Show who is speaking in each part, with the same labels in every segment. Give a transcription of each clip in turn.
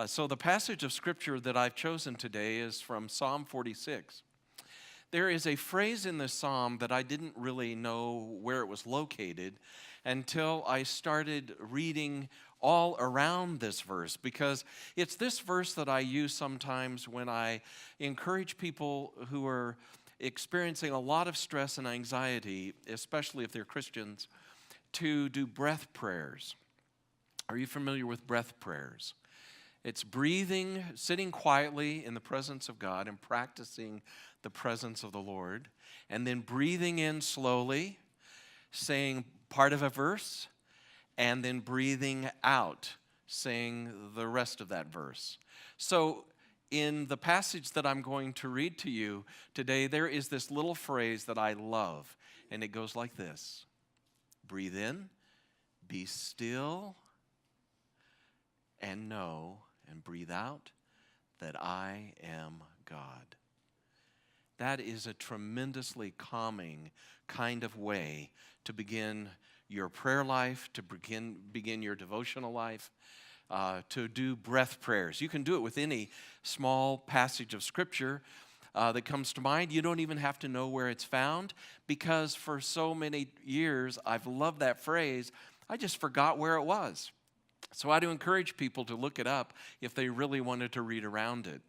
Speaker 1: So the passage of Scripture that I've chosen today is from Psalm 46. There is a phrase in this psalm that I didn't really know where it was located until I started reading all around this verse, because it's this verse that I use sometimes when I encourage people who are experiencing a lot of stress and anxiety, especially if they're Christians, to do breath prayers. Are you familiar with breath prayers? It's breathing, sitting quietly in the presence of God and practicing the presence of the Lord, and then breathing in slowly, saying part of a verse, and then breathing out, saying the rest of that verse. So in the passage that I'm going to read to you today, there is this little phrase that I love, and it goes like this. Breathe in, be still, and know, and breathe out that I am God. That is a tremendously calming kind of way to begin your prayer life, to begin your devotional life, to do breath prayers. You can do it with any small passage of Scripture that comes to mind. You don't even have to know where it's found, because for so many years I've loved that phrase, I just forgot where it was. So I do encourage people to look it up if they really wanted to read around it.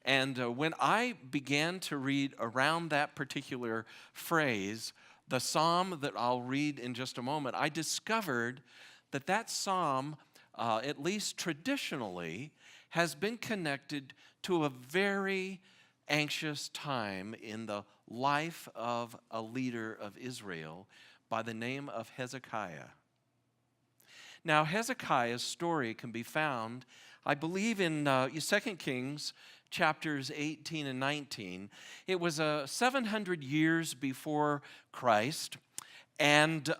Speaker 1: And when I began to read around that particular phrase, the psalm that I'll read in just a moment, I discovered that that psalm, at least traditionally, has been connected to a very anxious time in the life of a leader of Israel by the name of Hezekiah. Now, Hezekiah's story can be found, I believe, in 2 Kings chapters 18 and 19. It was 700 years before Christ, and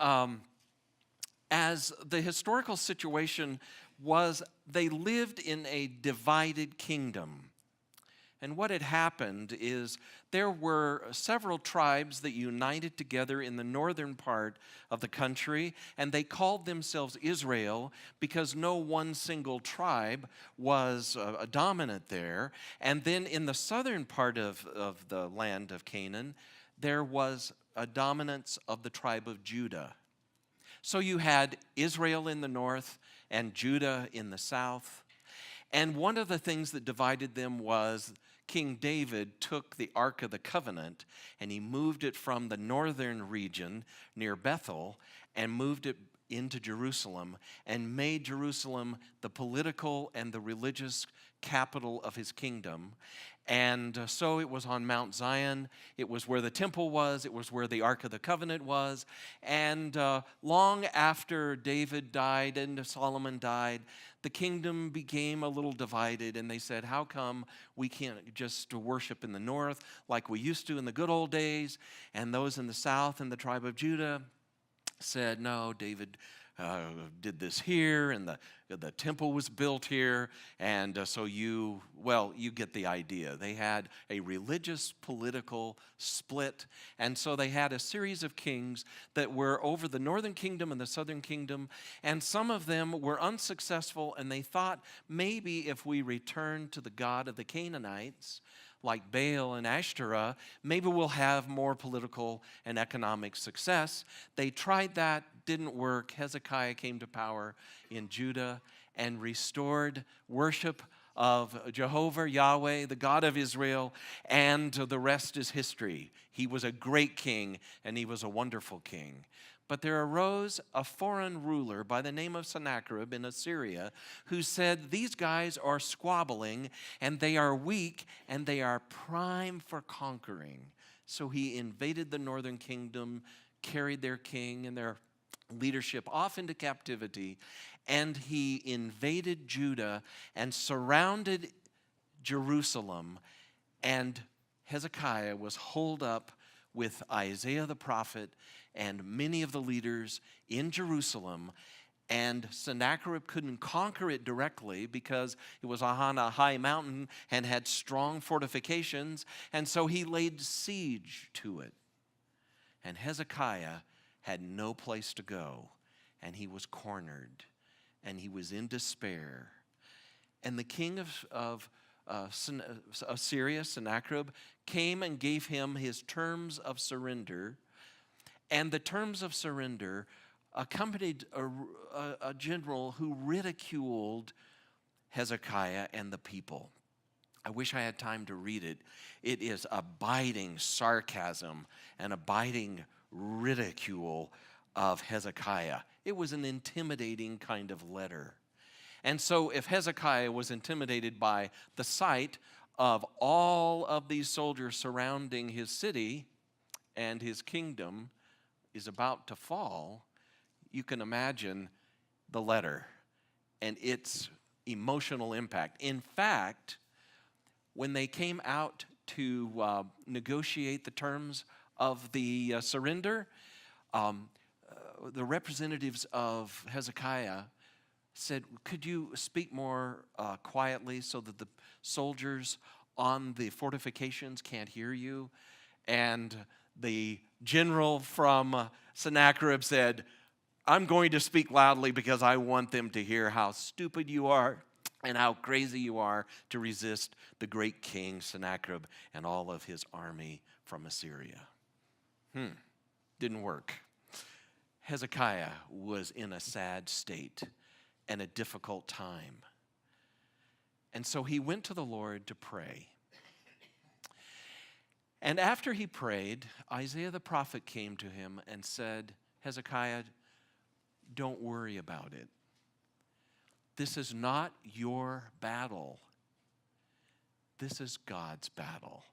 Speaker 1: as the historical situation was, they lived in a divided kingdom. And what had happened is there were several tribes that united together in the northern part of the country, and they called themselves Israel because no one single tribe was dominant there. And then in the southern part of the land of Canaan, there was a dominance of the tribe of Judah. So you had Israel in the north and Judah in the south. And one of the things that divided them was King David took the Ark of the Covenant and he moved it from the northern region near Bethel and moved it into Jerusalem and made Jerusalem the political and the religious capital of his kingdom. And so it was on Mount Zion. It was where the temple was. It was where the Ark of the Covenant was. And long after David died and Solomon died, the kingdom became a little divided. And they said, how come we can't just worship in the north like we used to in the good old days? And those in the south and the tribe of Judah said, no, David did this here, and the temple was built here, and so you get the idea. They had a religious political split, and so they had a series of kings that were over the northern kingdom and the southern kingdom, and some of them were unsuccessful, and they thought maybe if we return to the god of the Canaanites, like Baal and Ashtoreth, maybe we'll have more political and economic success. They tried that, didn't work. Hezekiah came to power in Judah and restored worship of Jehovah, Yahweh, the God of Israel, and the rest is history. He was a great king, and he was a wonderful king. But there arose a foreign ruler by the name of Sennacherib in Assyria who said, these guys are squabbling, and they are weak, and they are prime for conquering. So he invaded the northern kingdom, carried their king and their leadership off into captivity, and he invaded Judah and surrounded Jerusalem, and Hezekiah was holed up with Isaiah the prophet and many of the leaders in Jerusalem, and Sennacherib couldn't conquer it directly because it was on a high mountain and had strong fortifications, and so he laid siege to it. And Hezekiah had no place to go, and he was cornered, and he was in despair. And the king of Syria, Sennacherib, came and gave him his terms of surrender. And the terms of surrender accompanied a general who ridiculed Hezekiah and the people. I wish I had time to read it. It is abiding sarcasm and abiding ridicule of Hezekiah. It was an intimidating kind of letter. And so if Hezekiah was intimidated by the sight of all of these soldiers surrounding his city and his kingdom is about to fall, you can imagine the letter and its emotional impact. In fact, when they came out to negotiate the terms of the surrender, the representatives of Hezekiah said, could you speak more quietly so that the soldiers on the fortifications can't hear you? And the general from Sennacherib said, I'm going to speak loudly because I want them to hear how stupid you are and how crazy you are to resist the great king Sennacherib and all of his army from Assyria. Didn't work. Hezekiah was in a sad state and a difficult time. And so he went to the Lord to pray. And after he prayed, Isaiah the prophet came to him and said, Hezekiah, don't worry about it. This is not your battle. This is God's battle.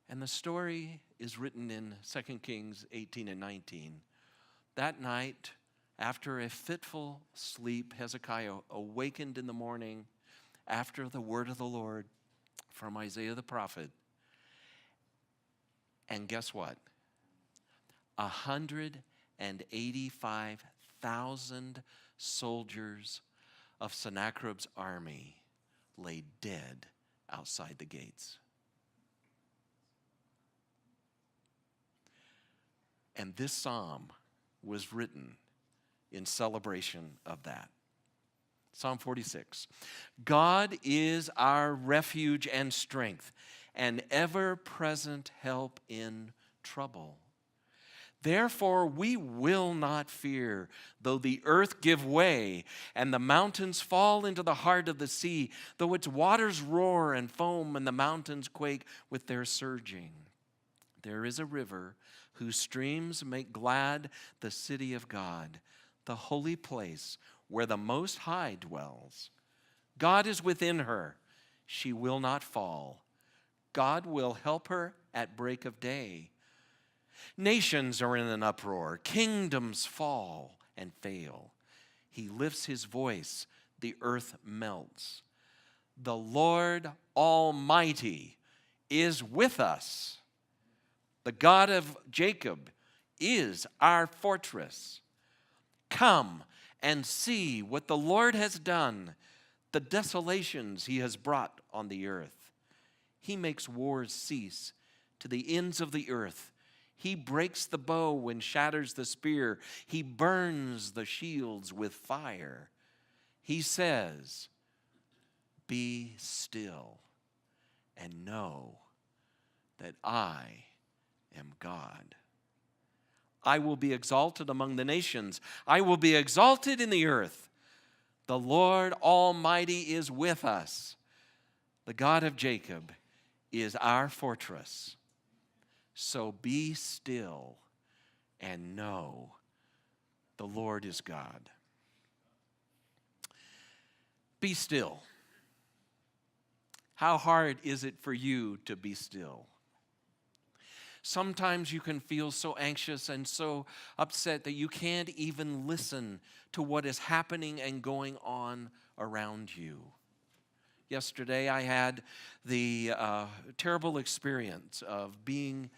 Speaker 1: And the story is written in 2 Kings 18 and 19. That night, after a fitful sleep, Hezekiah awakened in the morning after the word of the Lord from Isaiah the prophet. And guess what? 185,000 soldiers of Sennacherib's army lay dead outside the gates. And this psalm was written in celebration of that. Psalm 46. God is our refuge and strength, an ever-present help in trouble. Therefore we will not fear, though the earth give way and the mountains fall into the heart of the sea, though its waters roar and foam and the mountains quake with their surging. There is a river whose streams make glad the city of God, the holy place where the Most High dwells. God is within her. She will not fall. God will help her at break of day. Nations are in an uproar. Kingdoms fall and fail. He lifts his voice. The earth melts. The Lord Almighty is with us. The God of Jacob is our fortress. Come and see what the Lord has done, the desolations he has brought on the earth. He makes wars cease to the ends of the earth. He breaks the bow and shatters the spear. He burns the shields with fire. He says, be still and know that I am God. I will be exalted among the nations. I will be exalted in the earth. The Lord Almighty is with us. The God of Jacob is our fortress. So be still and know the Lord is God. Be still. How hard is it for you to be still? Sometimes you can feel so anxious and so upset that you can't even listen to what is happening and going on around you. Yesterday I had the terrible experience of being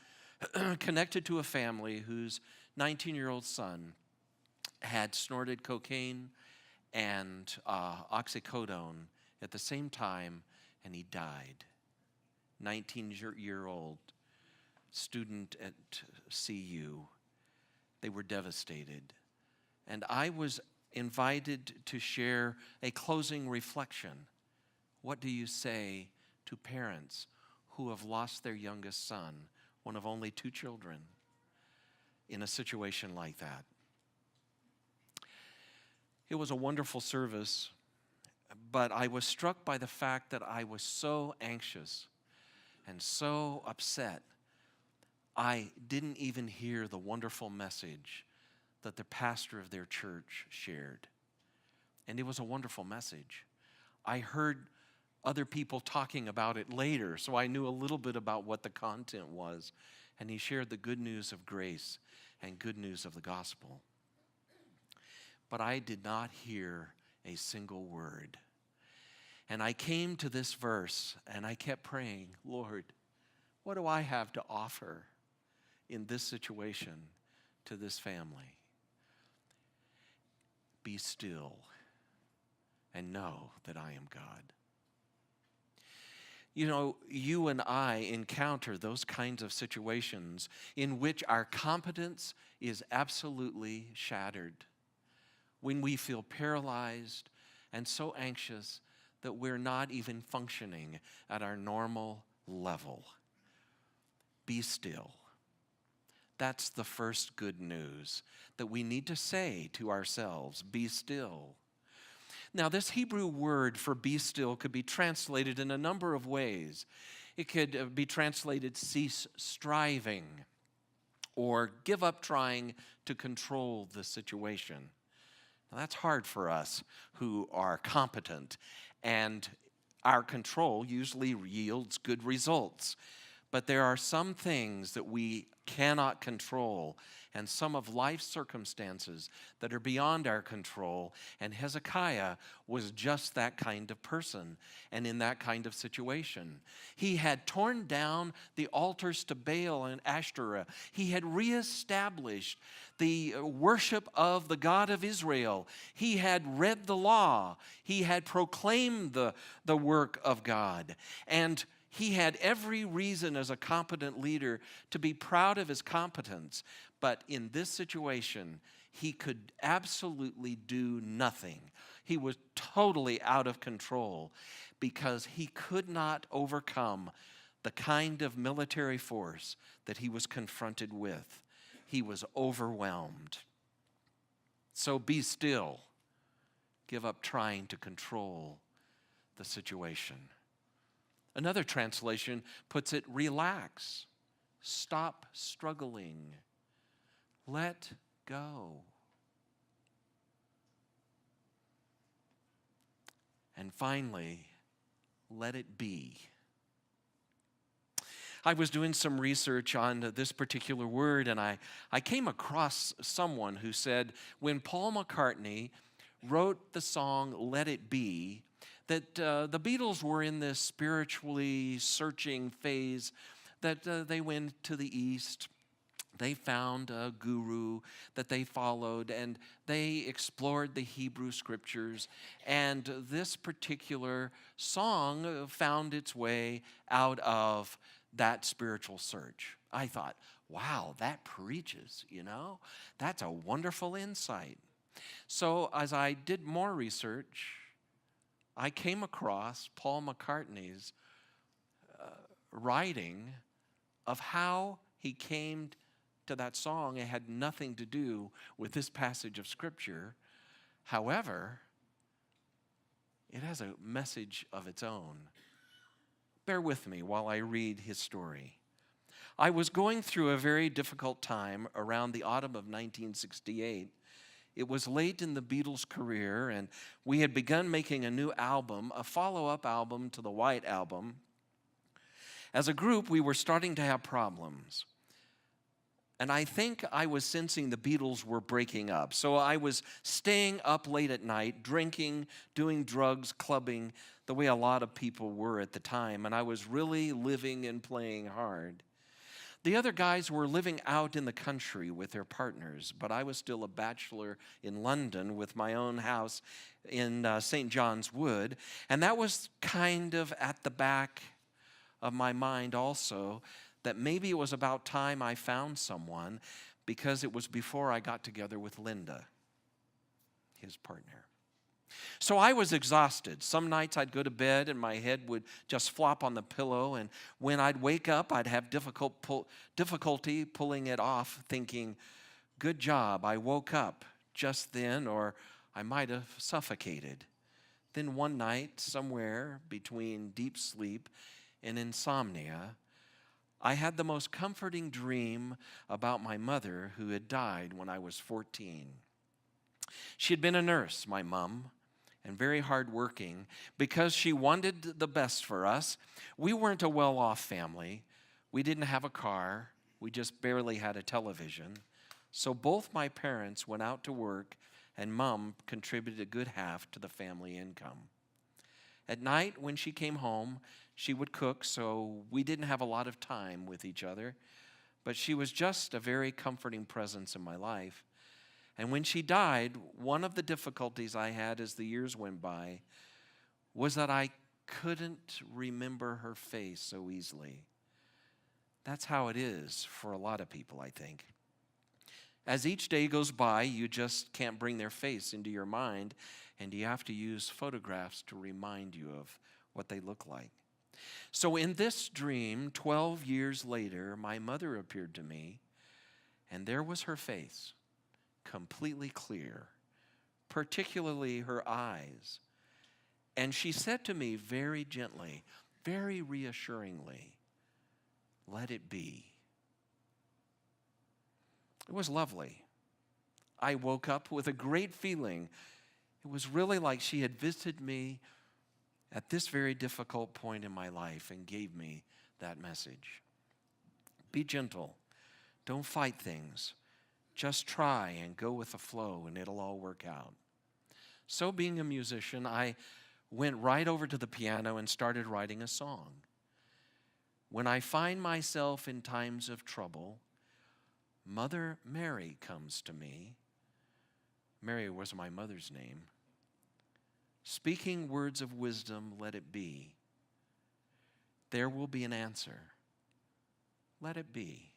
Speaker 1: connected to a family whose 19-year-old son had snorted cocaine and oxycodone at the same time, and he died. 19-year-old student at CU. They were devastated. And I was invited to share a closing reflection. What do you say to parents who have lost their youngest son, one of only 2 children, in a situation like that? It was a wonderful service, but I was struck by the fact that I was so anxious and so upset, I didn't even hear the wonderful message that the pastor of their church shared. And it was a wonderful message. I heard other people talking about it later, so I knew a little bit about what the content was. And he shared the good news of grace and good news of the gospel. But I did not hear a single word. And I came to this verse and I kept praying, Lord, what do I have to offer in this situation to this family? Be still and know that I am God. You know, you and I encounter those kinds of situations in which our competence is absolutely shattered, when we feel paralyzed and so anxious that we're not even functioning at our normal level. Be still. That's the first good news that we need to say to ourselves, be still. Now, this Hebrew word for be still could be translated in a number of ways. It could be translated cease striving or give up trying to control the situation. Now, that's hard for us who are competent, and our control usually yields good results. But there are some things that we cannot control, and some of life's circumstances that are beyond our control. And Hezekiah was just that kind of person and in that kind of situation. He had torn down the altars to Baal and Ashtoreth. He had reestablished the worship of the God of Israel. He had read the law. He had proclaimed the work of God. And he had every reason as a competent leader to be proud of his competence. But in this situation, he could absolutely do nothing. He was totally out of control because he could not overcome the kind of military force that he was confronted with. He was overwhelmed. So be still. Give up trying to control the situation. Another translation puts it, relax. Stop struggling. Let go. And finally, let it be. I was doing some research on this particular word, and I came across someone who said when Paul McCartney wrote the song Let It Be, that the Beatles were in this spiritually searching phase, that they went to the East. They found a guru that they followed, and they explored the Hebrew scriptures. And this particular song found its way out of that spiritual search. I thought, wow, that preaches, you know? That's a wonderful insight. So as I did more research, I came across Paul McCartney's writing of how he came to that song. It had nothing to do with this passage of Scripture. However, it has a message of its own. Bear with me while I read his story. I was going through a very difficult time around the autumn of 1968. It was late in the Beatles' career, and we had begun making a new album, a follow-up album to the White Album. As a group, we were starting to have problems. And I think I was sensing the Beatles were breaking up. So I was staying up late at night, drinking, doing drugs, clubbing, the way a lot of people were at the time. And I was really living and playing hard. The other guys were living out in the country with their partners, but I was still a bachelor in London with my own house in St. John's Wood. And that was kind of at the back of my mind also, that maybe it was about time I found someone, because it was before I got together with Linda. his partner. So I was exhausted. Some nights I'd go to bed and my head would just flop on the pillow, and when I'd wake up, I'd have difficulty pulling it off, thinking, good job, I woke up just then, or I might have suffocated. Then one night, somewhere between deep sleep and insomnia, I had the most comforting dream about my mother who had died when I was 14. She had been a nurse, my mom, and very hardworking. Because she wanted the best for us, we weren't a well-off family. We didn't have a car. We just barely had a television. So both my parents went out to work, and Mom contributed a good half to the family income. At night, when she came home, she would cook, so we didn't have a lot of time with each other, but she was just a very comforting presence in my life. And when she died, one of the difficulties I had as the years went by was that I couldn't remember her face so easily. That's how it is for a lot of people, I think. As each day goes by, you just can't bring their face into your mind, and you have to use photographs to remind you of what they look like. So in this dream, 12 years later, my mother appeared to me, and there was her face, completely clear, particularly her eyes. And she said to me very gently, very reassuringly, "Let it be." It was lovely. I woke up with a great feeling. It was really like she had visited me at this very difficult point in my life and gave me that message. Be gentle. Don't fight things. Just try and go with the flow, and it'll all work out. So being a musician, I went right over to the piano and started writing a song. When I find myself in times of trouble, Mother Mary comes to me. Mary was my mother's name. Speaking words of wisdom, let it be. There will be an answer. Let it be.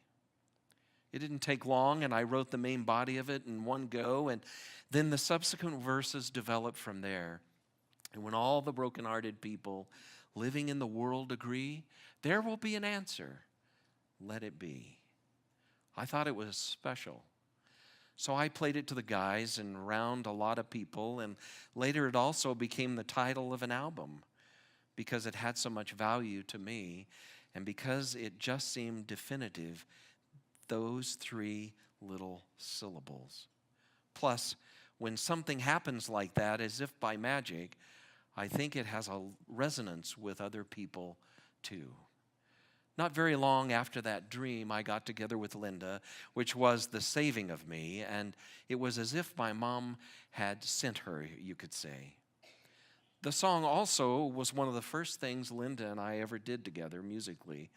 Speaker 1: It didn't take long, and I wrote the main body of it in one go, and then the subsequent verses developed from there. And when all the brokenhearted people living in the world agree, there will be an answer. Let it be. I thought it was special. So I played it to the guys and around a lot of people, and later it also became the title of an album because it had so much value to me, and because it just seemed definitive, those three little syllables. Plus, when something happens like that, as if by magic, I think it has a resonance with other people too. Not very long after that dream, I got together with Linda, which was the saving of me, and it was as if my mom had sent her, you could say. The song also was one of the first things Linda and I ever did together musically.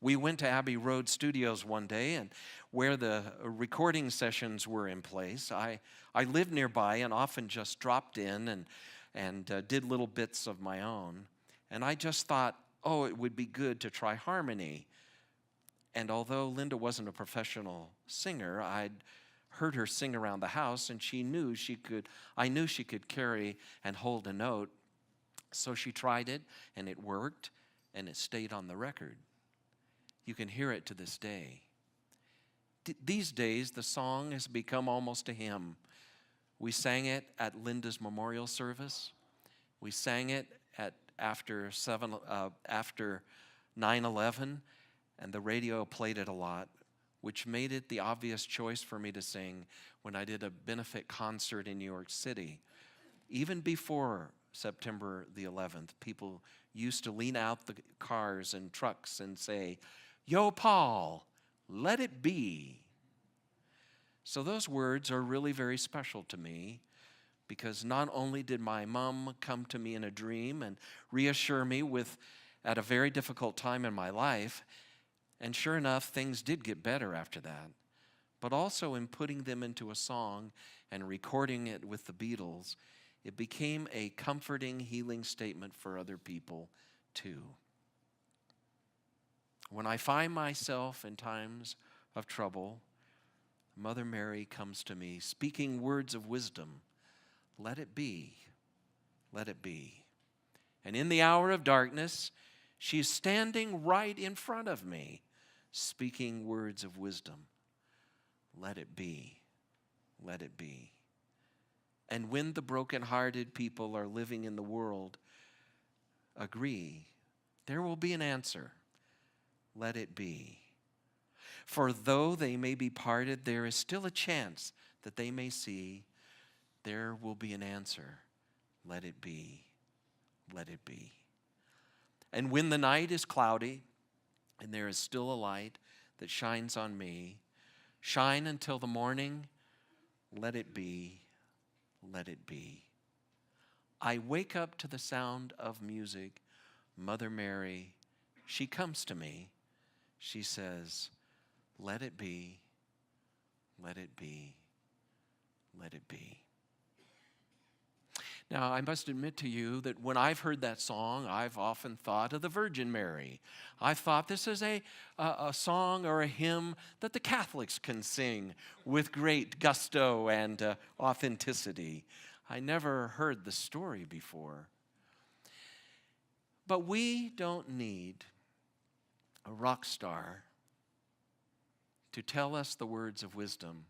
Speaker 1: We went to Abbey Road Studios one day, and where the recording sessions were in place, I lived nearby and often just dropped in and did little bits of my own. And I just thought, oh, it would be good to try harmony. And although Linda wasn't a professional singer, I'd heard her sing around the house, and I knew she could carry and hold a note. So she tried it, and it worked, and it stayed on the record. You can hear it to this day. These days, the song has become almost a hymn. We sang it at Linda's memorial service. We sang it after 9/11, and the radio played it a lot, which made it the obvious choice for me to sing when I did a benefit concert in New York City. Even before September the 11th, people used to lean out the cars and trucks and say, "Yo, Paul, let it be." So those words are really very special to me, because not only did my mom come to me in a dream and reassure me at a very difficult time in my life, and sure enough, things did get better after that, but also in putting them into a song and recording it with the Beatles, it became a comforting, healing statement for other people too. When I find myself in times of trouble, Mother Mary comes to me, speaking words of wisdom. let it be. Let it be. And in the hour of darkness, she's standing right in front of me, speaking words of wisdom. Let it be. Let it be. And when the brokenhearted people are living in the world agree, there will be an answer. Let it be. For though they may be parted, there is still a chance that they may see. There will be an answer. Let it be. Let it be. And when the night is cloudy and there is still a light that shines on me, shine until the morning. Let it be. Let it be. I wake up to the sound of music. Mother Mary, she comes to me. She says, let it be. Let it be. Let it be. Now, I must admit to you that when I've heard that song, I've often thought of the Virgin Mary. I've thought this is a song or a hymn that the Catholics can sing with great gusto and authenticity. I never heard the story before. But we don't need a rock star to tell us the words of wisdom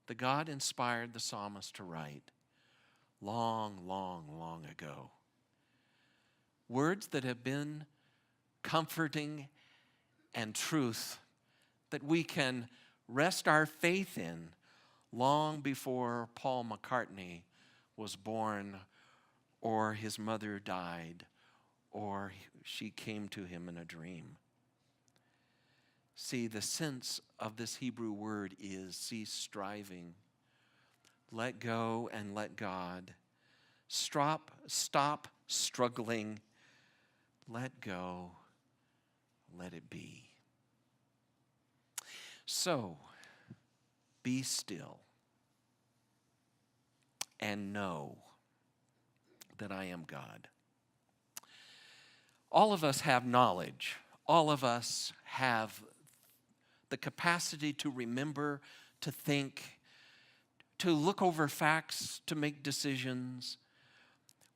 Speaker 1: that God inspired the psalmist to write long, long, long ago. Words that have been comforting and truth that we can rest our faith in long before Paul McCartney was born, or his mother died, or she came to him in a dream. See, the sense of this Hebrew word is cease striving. Let go and let God. Stop struggling. Let go. Let it be. So, be still and know that I am God. All of us have knowledge. All of us have the capacity to remember, to think, to look over facts, to make decisions.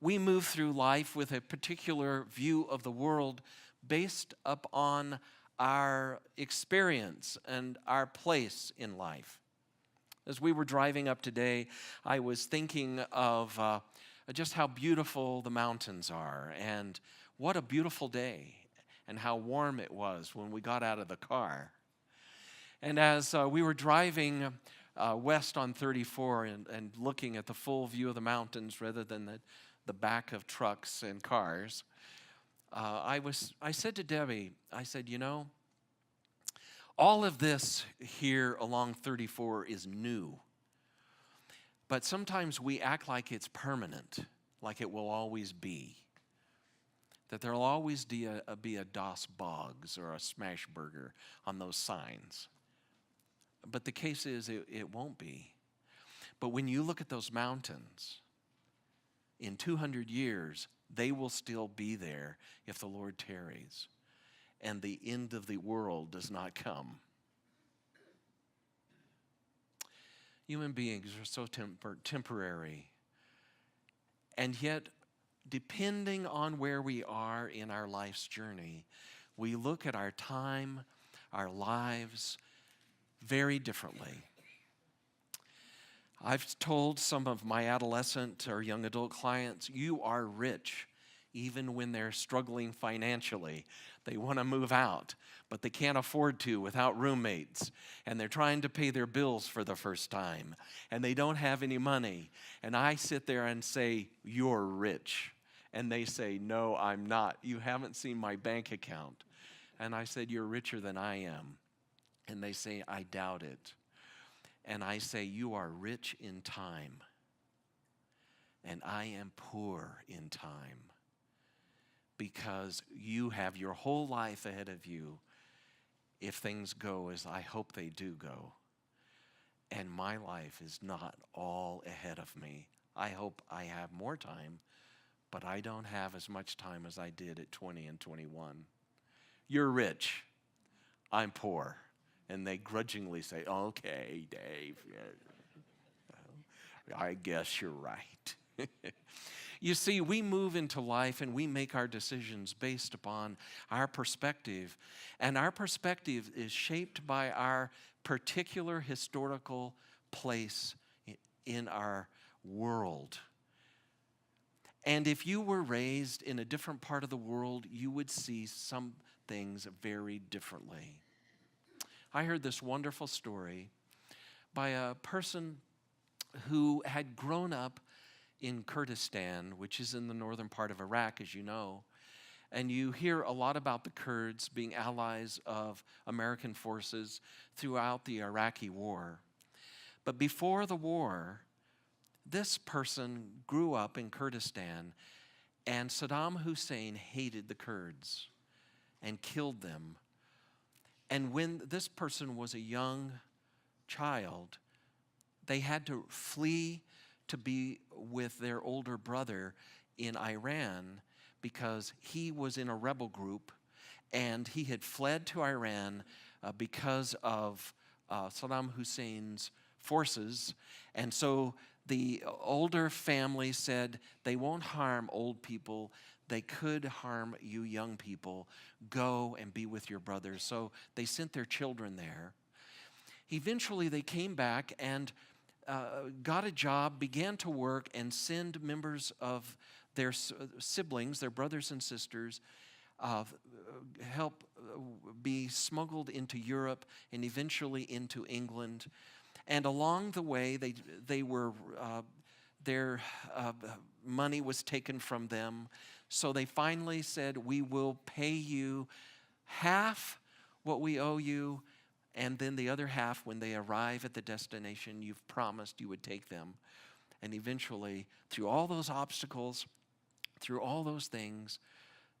Speaker 1: We move through life with a particular view of the world based upon our experience and our place in life. As we were driving up today, I was thinking of just how beautiful the mountains are, and what a beautiful day, and how warm it was when we got out of the car. And as we were driving west on 34 and looking at the full view of the mountains rather than the back of trucks and cars, I said to Debbie, I said, you know, all of this here along 34 is new. But sometimes we act like it's permanent, like it will always be. That there will always be a Das Boggs or a Smash Burger on those signs. But the case is, it won't be. But when you look at those mountains, in 200 years, they will still be there if the Lord tarries, and the end of the world does not come. Human beings are so temporary, and yet, depending on where we are in our life's journey, we look at our time, our lives, very differently. I've told some of my adolescent or young adult clients, you are rich, even when they're struggling financially. They want to move out, but they can't afford to without roommates. And they're trying to pay their bills for the first time, and they don't have any money. And I sit there and say, you're rich. And they say, no, I'm not. You haven't seen my bank account. And I said, you're richer than I am. And they say, I doubt it. And I say, you are rich in time, and I am poor in time, because you have your whole life ahead of you if things go as I hope they do go. And my life is not all ahead of me. I hope I have more time, but I don't have as much time as I did at 20 and 21. You're rich. I'm poor. And they grudgingly say, okay, Dave. I guess you're right. You see, we move into life and we make our decisions based upon our perspective. And our perspective is shaped by our particular historical place in our world. And if you were raised in a different part of the world, you would see some things very differently. I heard this wonderful story by a person who had grown up in Kurdistan, which is in the northern part of Iraq, as you know. And you hear a lot about the Kurds being allies of American forces throughout the Iraqi war. But before the war, this person grew up in Kurdistan, and Saddam Hussein hated the Kurds and killed them. And when this person was a young child, they had to flee to be with their older brother in Iran because he was in a rebel group and he had fled to Iran because of Saddam Hussein's forces. And so the older family said, they won't harm old people. They could harm you young people. Go and be with your brothers. So they sent their children there. Eventually they came back and got a job, began to work, and send members of their siblings, their brothers and sisters, help be smuggled into Europe and eventually into England. And along the way, their money was taken from them. So they finally said, we will pay you half what we owe you, and then the other half, when they arrive at the destination, you've promised you would take them. And eventually, through all those obstacles, through all those things,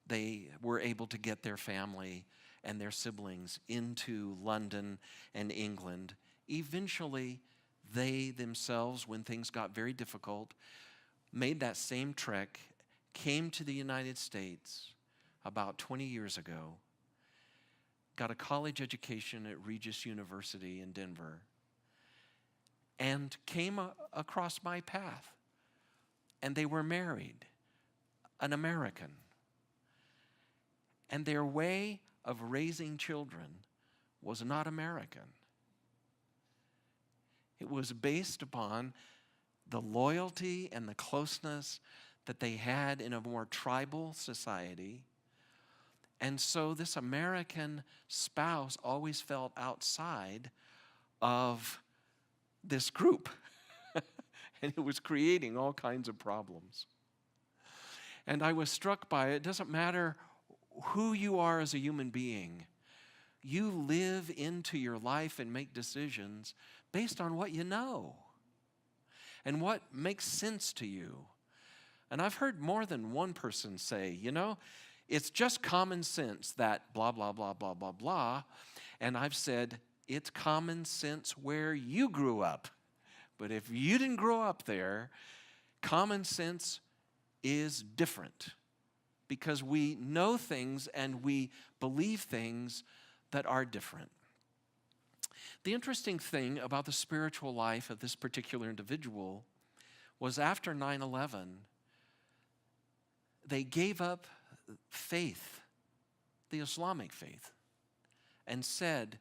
Speaker 1: they were able to get their family and their siblings into London and England. Eventually, they themselves, when things got very difficult, made that same trek, came to the United States about 20 years ago, got a college education at Regis University in Denver, and came across my path. And they were married, an American. And their way of raising children was not American. It was based upon the loyalty and the closeness that they had in a more tribal society. And so this American spouse always felt outside of this group. And it was creating all kinds of problems. And I was struck by it. It doesn't matter who you are as a human being. You live into your life and make decisions based on what you know and what makes sense to you. And I've heard more than one person say, it's just common sense that blah, blah, blah, blah, blah, blah. And I've said, it's common sense where you grew up. But if you didn't grow up there, common sense is different. Because we know things and we believe things that are different. The interesting thing about the spiritual life of this particular individual was after 9/11, they gave up faith, the Islamic faith, and said,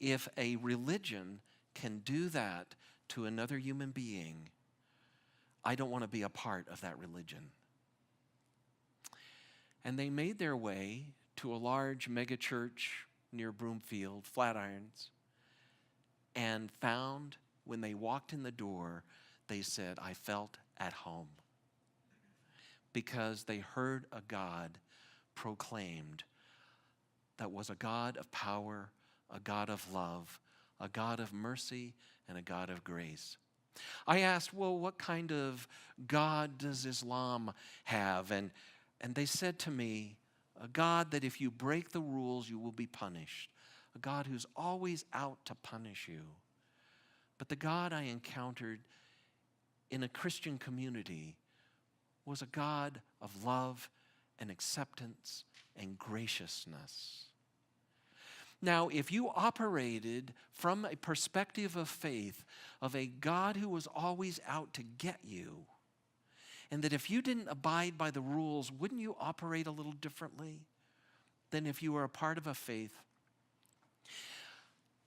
Speaker 1: if a religion can do that to another human being, I don't want to be a part of that religion. And they made their way to a large megachurch near Broomfield, Flatirons, and found when they walked in the door, they said, I felt at home. Because they heard a God proclaimed that was a God of power, a God of love, a God of mercy, and a God of grace. I asked, well, what kind of God does Islam have? And they said to me, a God that if you break the rules, you will be punished. A God who's always out to punish you. But the God I encountered in a Christian community was a God of love and acceptance and graciousness. Now, if you operated from a perspective of faith, of a God who was always out to get you, and that if you didn't abide by the rules, wouldn't you operate a little differently than if you were a part of a faith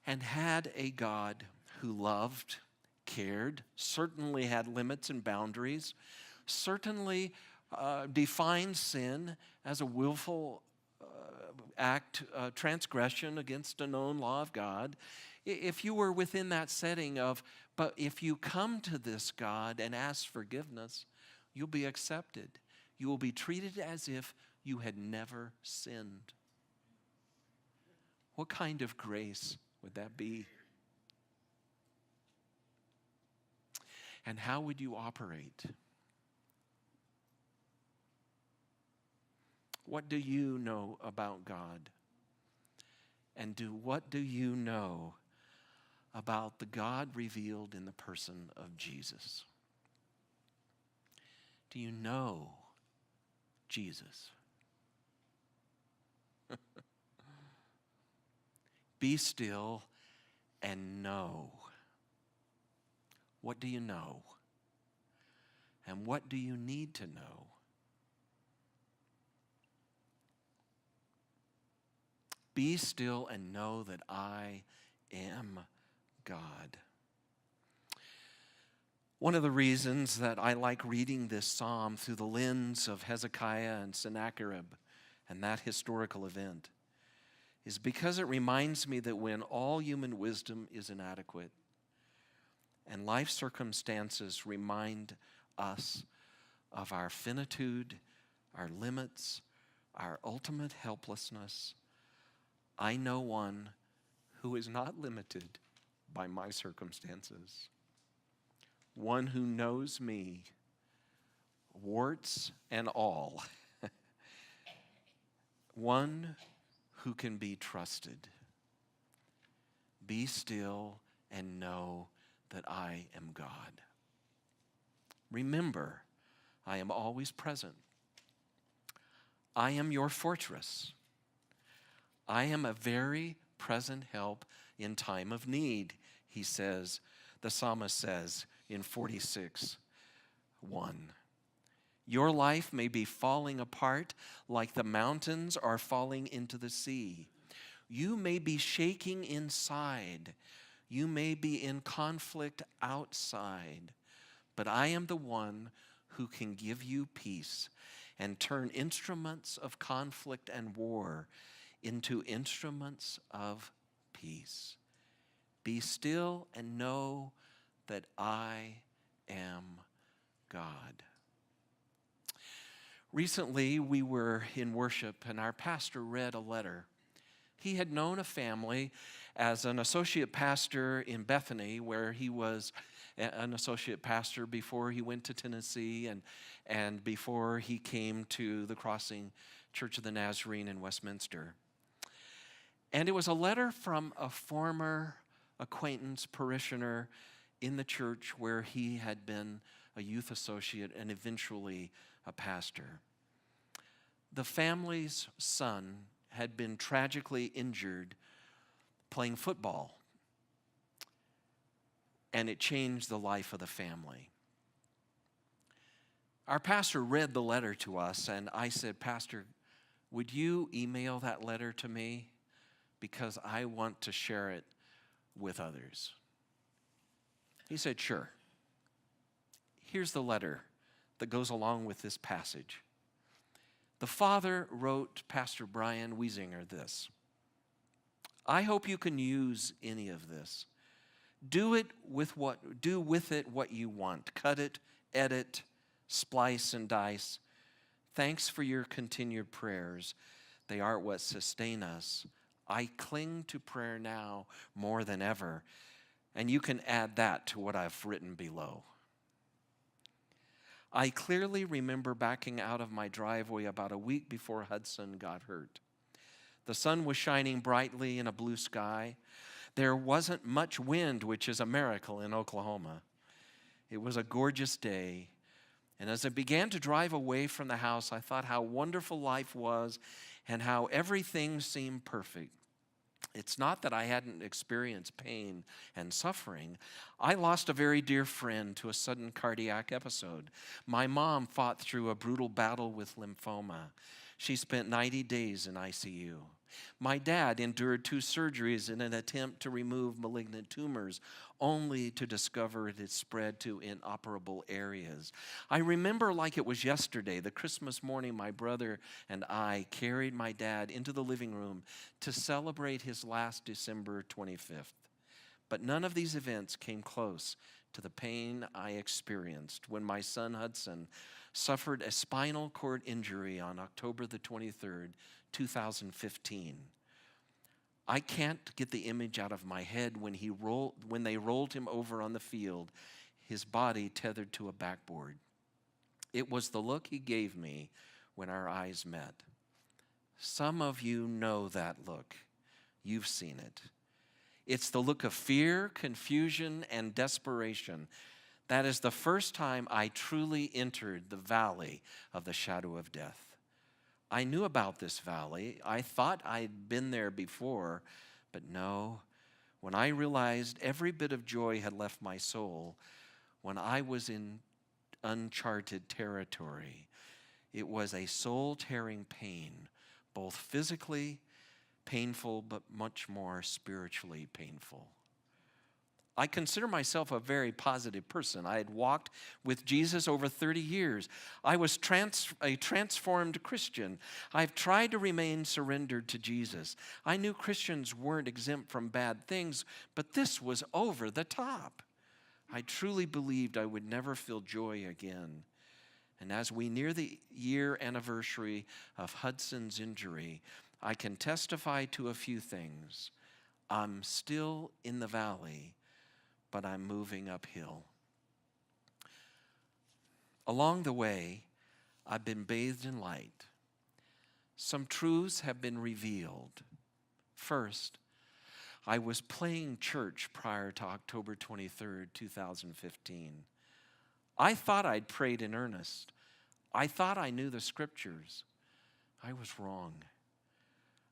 Speaker 1: and had a God who loved, cared, certainly had limits and boundaries, certainly defined sin as a willful act, transgression against a known law of God? If you were within that setting of, but if you come to this God and ask forgiveness, you'll be accepted. You will be treated as if you had never sinned. What kind of grace would that be? And how would you operate? What do you know about God? And what do you know about the God revealed in the person of Jesus? Do you know Jesus? Be still and know. What do you know? And what do you need to know? Be still and know that I am God. One of the reasons that I like reading this psalm through the lens of Hezekiah and Sennacherib and that historical event is because it reminds me that when all human wisdom is inadequate and life circumstances remind us of our finitude, our limits, our ultimate helplessness, I know one who is not limited by my circumstances. One who knows me, warts and all. One who can be trusted. Be still and know that I am God. Remember, I am always present. I am your fortress. I am a very present help in time of need, he says, the psalmist says in 46:1. Your life may be falling apart like the mountains are falling into the sea. You may be shaking inside. You may be in conflict outside. But I am the one who can give you peace and turn instruments of conflict and war into instruments of peace. Be still and know that I am God. Recently, we were in worship and our pastor read a letter. He had known a family as an associate pastor in Bethany, where he was an associate pastor before he went to Tennessee and before he came to the Crossing Church of the Nazarene in Westminster. And it was a letter from a former acquaintance, parishioner in the church where he had been a youth associate and eventually a pastor. The family's son had been tragically injured playing football, and it changed the life of the family. Our pastor read the letter to us, and I said, Pastor, would you email that letter to me? Because I want to share it with others. He said, sure. Here's the letter that goes along with this passage. The father wrote Pastor Brian Wiesinger this: I hope you can use any of this. Do with it what you want. Cut it, edit, splice and dice. Thanks for your continued prayers. They are what sustain us. I cling to prayer now more than ever. And you can add that to what I've written below. I clearly remember backing out of my driveway about a week before Hudson got hurt. The sun was shining brightly in a blue sky. There wasn't much wind, which is a miracle in Oklahoma. It was a gorgeous day. And as I began to drive away from the house, I thought how wonderful life was and how everything seemed perfect. It's not that I hadn't experienced pain and suffering. I lost a very dear friend to a sudden cardiac episode. My mom fought through a brutal battle with lymphoma. She spent 90 days in ICU. My dad endured 2 surgeries in an attempt to remove malignant tumors, only to discover it had spread to inoperable areas. I remember like it was yesterday, the Christmas morning my brother and I carried my dad into the living room to celebrate his last December 25th. But none of these events came close to the pain I experienced when my son Hudson suffered a spinal cord injury on October the 23rd, 2015. I can't get the image out of my head when they rolled him over on the field, his body tethered to a backboard. It was the look he gave me when our eyes met. Some of you know that look. You've seen it. It's the look of fear, confusion, and desperation. That is the first time I truly entered the valley of the shadow of death. I knew about this valley. I thought I'd been there before, but no. When I realized every bit of joy had left my soul, when I was in uncharted territory, it was a soul-tearing pain, both physically painful, but much more spiritually painful. I consider myself a very positive person. I had walked with Jesus over 30 years. I was a transformed Christian. I've tried to remain surrendered to Jesus. I knew Christians weren't exempt from bad things, but this was over the top. I truly believed I would never feel joy again. And as we near the year anniversary of Hudson's injury, I can testify to a few things. I'm still in the valley, but I'm moving uphill. Along the way, I've been bathed in light. Some truths have been revealed. First, I was playing church prior to October 23rd, 2015. I thought I'd prayed in earnest. I thought I knew the scriptures. I was wrong.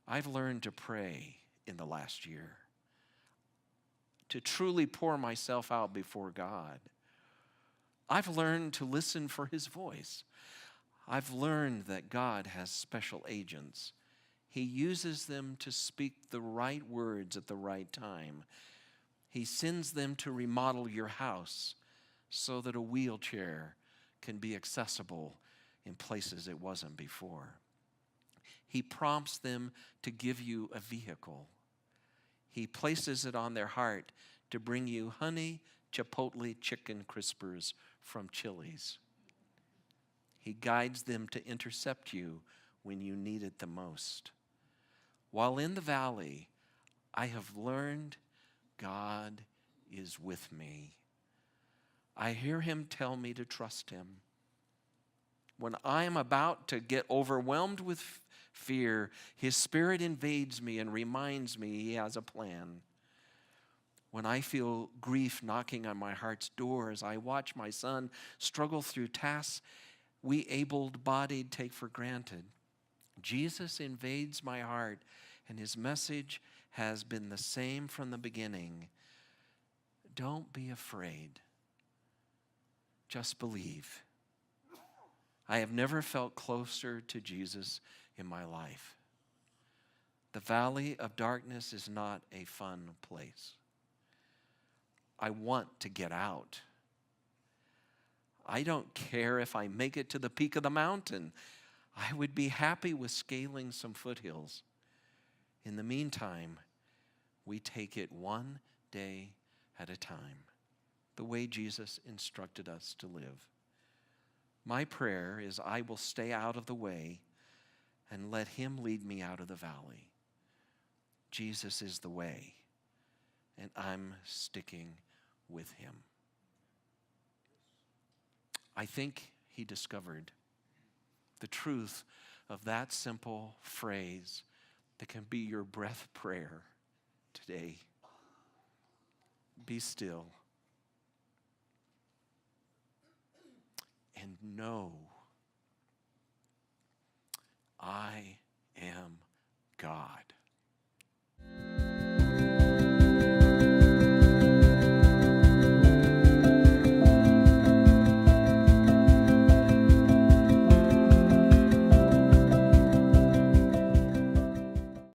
Speaker 1: I've learned to pray in the last year, to truly pour myself out before God. I've learned to listen for His voice. I've learned that God has special agents. He uses them to speak the right words at the right time. He sends them to remodel your house so that a wheelchair can be accessible in places it wasn't before. He prompts them to give you a vehicle. He places it on their heart to bring you honey chipotle chicken crispers from Chili's. He guides them to intercept you when you need it the most. While in the valley, I have learned God is with me. I hear Him tell me to trust Him. When I am about to get overwhelmed with fear, His Spirit invades me and reminds me He has a plan. When I feel grief knocking on my heart's door as I watch my son struggle through tasks we able-bodied take for granted, Jesus invades my heart, and His message has been the same from the beginning. Don't be afraid. Just believe. I have never felt closer to Jesus in my life. The valley of darkness is not a fun place. I want to get out. I don't care if I make it to the peak of the mountain. I would be happy with scaling some foothills. In the meantime, we take it one day at a time, the way Jesus instructed us to live. My prayer is I will stay out of the way and let Him lead me out of the valley. Jesus is the way, and I'm sticking with Him. I think he discovered the truth of that simple phrase that can be your breath prayer today. Be still and know I am God.